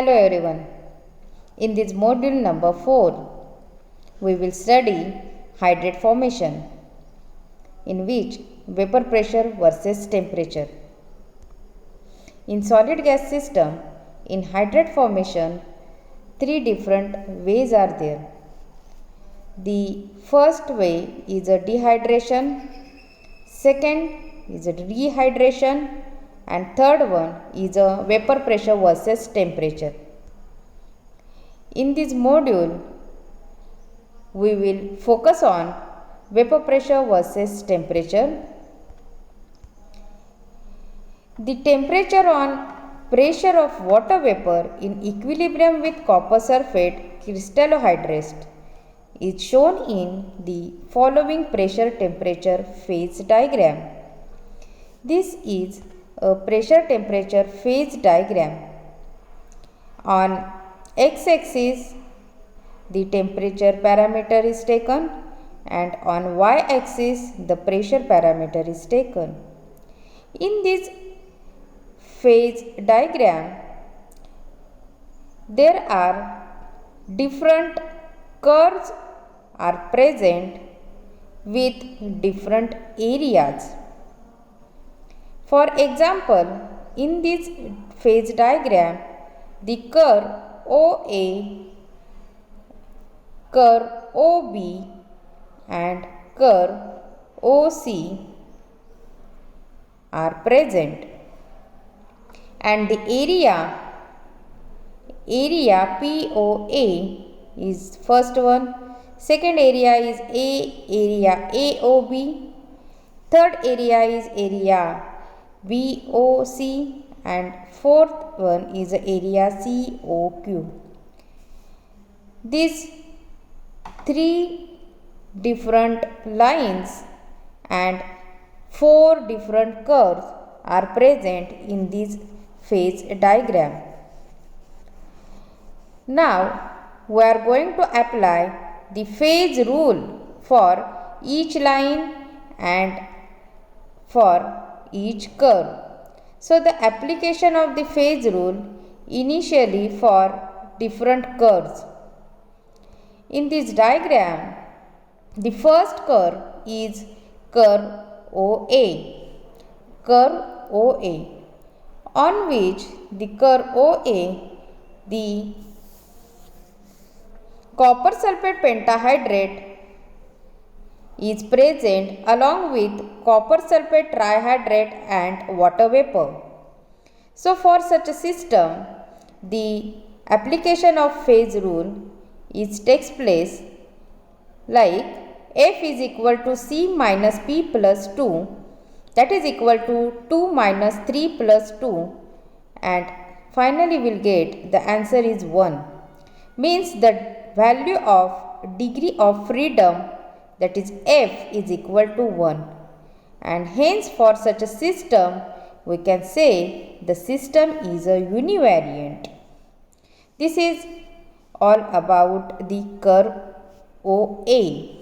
Hello everyone. In this module number 4, we will study hydrate formation, in which vapor pressure versus temperature. In solid gas system, in hydrate formation, 3 different ways are there. The first way is a dehydration, second is a rehydration, and third one is a vapor pressure versus temperature. In this module, we will focus on vapor pressure versus temperature. The temperature on pressure of water vapor in equilibrium with copper sulfate crystallohydrate is shown in the following pressure temperature phase diagram. This is a pressure temperature phase diagram. On x-axis, the temperature parameter is taken, and on y-axis, the pressure parameter is taken. In this phase diagram, there are different curves are present with different areas. For example, in this phase diagram, the curve OA, curve OB and curve OC are present, and the area POA is first one, second area is area AOB, third area is area BOC, and fourth one is area COQ. These 3 different lines and 4 different curves are present in this phase diagram. Now we are going to apply the phase rule for each line and for each curve. So the application of the phase rule initially for different curves. In this diagram, the first curve is curve OA, on which the curve OA, the copper sulfate pentahydrate is present along with copper sulfate trihydrate and water vapor. So for such a system, the application of phase rule takes place like F is equal to C minus P plus 2, that is equal to 2 minus 3 plus 2, and finally we will get the answer is 1. Means the value of degree of freedom, that is F, is equal to 1, and hence for such a system we can say the system is a univariant. This is all about the curve OA.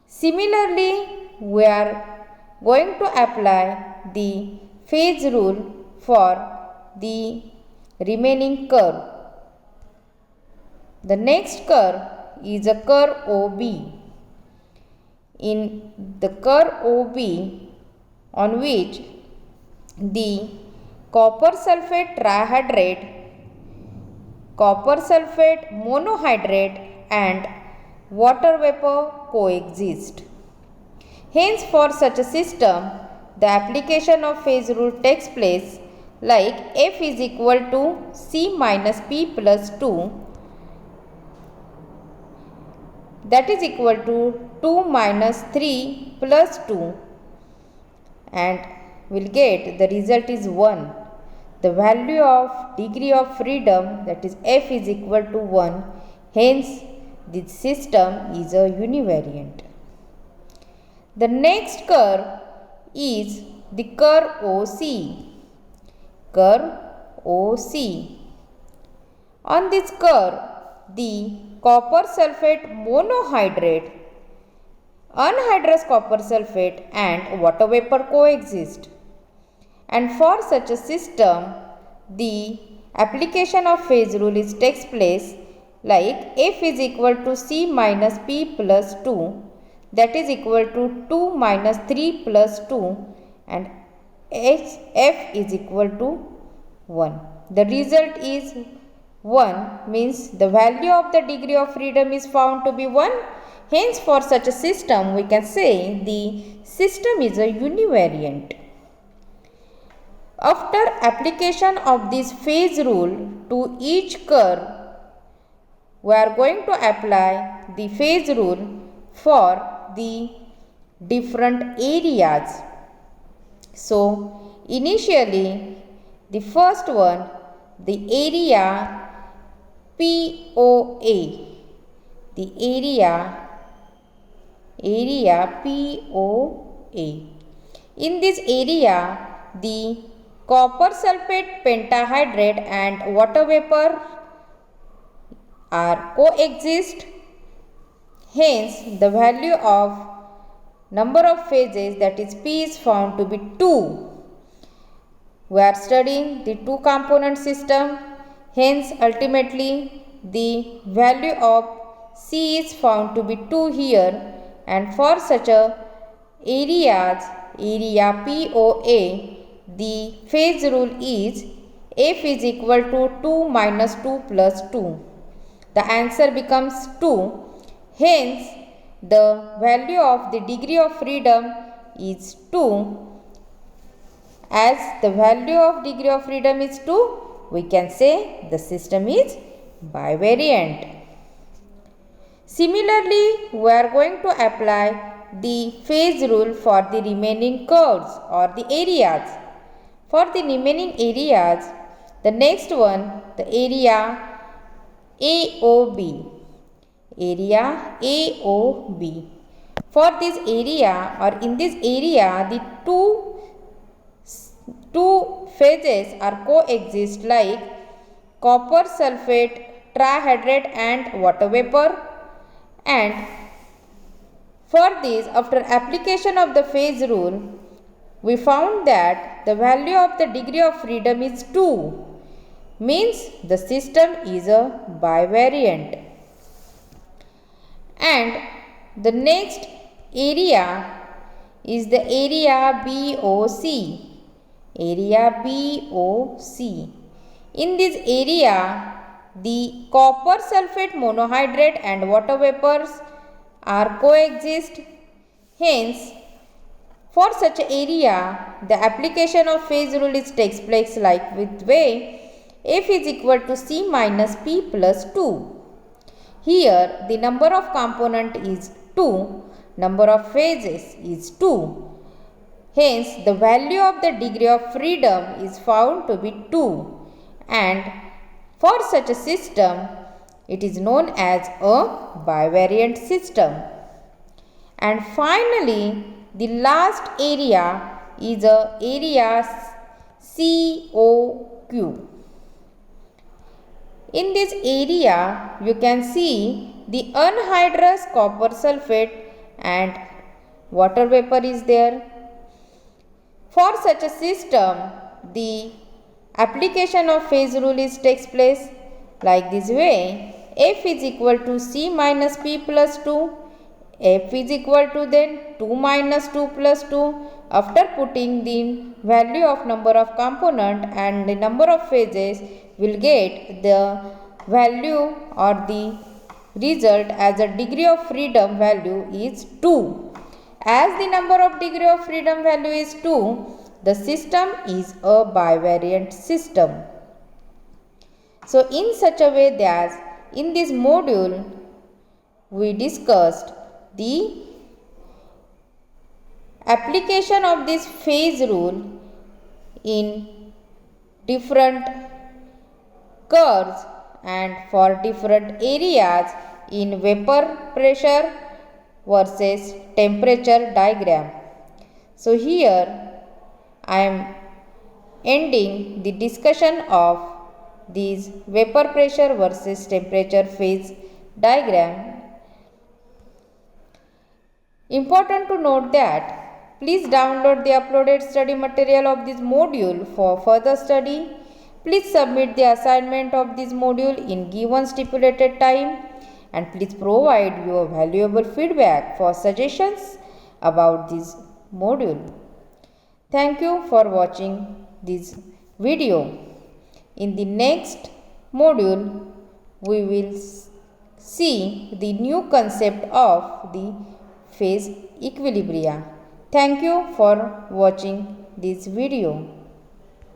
Similarly, we are going to apply the phase rule for the remaining curve. The next curve is a curve OB. In the curve OB, on which the copper sulfate trihydrate, copper sulfate monohydrate and water vapor coexist. Hence for such a system, the application of phase rule takes place like F is equal to C minus P plus 2, that is equal to 2 minus 3 plus 2, and we will get the result is 1. The value of degree of freedom, that is F, is equal to 1. Hence this system is a univariant. The next curve is the curve OC. On this curve, the copper sulfate monohydrate, anhydrous copper sulfate and water vapor coexist. And for such a system, the application of phase rule is takes place like F is equal to C minus P plus 2, that is equal to 2 minus 3 plus 2, and F is equal to 1. The result is 1, means the value of the degree of freedom is found to be 1. Hence, for such a system, we can say the system is a univariant. After application of this phase rule to each curve, we are going to apply the phase rule for the different areas. So, initially, the first one, the area POA, the area POA. In this area, the copper sulfate pentahydrate and water vapor are coexist. Hence, the value of number of phases, that is P, is found to be 2. We are studying the two component system. Hence, ultimately the value of C is found to be 2 here, and for such a area POA, the phase rule is F is equal to 2 minus 2 plus 2. The answer becomes 2. Hence, the value of the degree of freedom is 2. As the value of degree of freedom is 2, we can say the system is bivariant. Similarly, we are going to apply the phase rule for the remaining curves or the areas. For the remaining areas, the next one, the area AOB. Area AOB. For this area, or in this area, the two phases are coexist like copper sulfate trihydrate and water vapor. And for this, after application of the phase rule, we found that the value of the degree of freedom is 2, means the system is a bivariant. And the next area is the area BOC. Area BOC. In this area, the copper sulfate monohydrate and water vapors are coexist. Hence, for such area, the application of phase rule is takes place like with way F is equal to C minus P plus 2. Here, the number of component is 2, number of phases is 2. Hence, the value of the degree of freedom is found to be 2, and for such a system, it is known as a bivariant system. And finally, the last area is a area COQ. In this area, you can see the anhydrous copper sulfate and water vapor is there. For such a system, the application of phase rule is takes place like this way. F is equal to C minus P plus 2. F is equal to then 2 minus 2 plus 2. After putting the value of number of component and the number of phases, will get the value or the result as a degree of freedom value is 2. As the number of degree of freedom value is 2, the system is a bivariant system. So, in such a way that in this module, we discussed the application of this phase rule in different curves and for different areas in vapor pressure versus temperature diagram. So, here I am ending the discussion of these vapor pressure versus temperature phase diagram. Important to note that please download the uploaded study material of this module for further study. Please submit the assignment of this module in given stipulated time and please provide your valuable feedback for suggestions about this module. Thank you for watching this video. In the next module, we will see the new concept of the phase equilibria. Thank you for watching this video.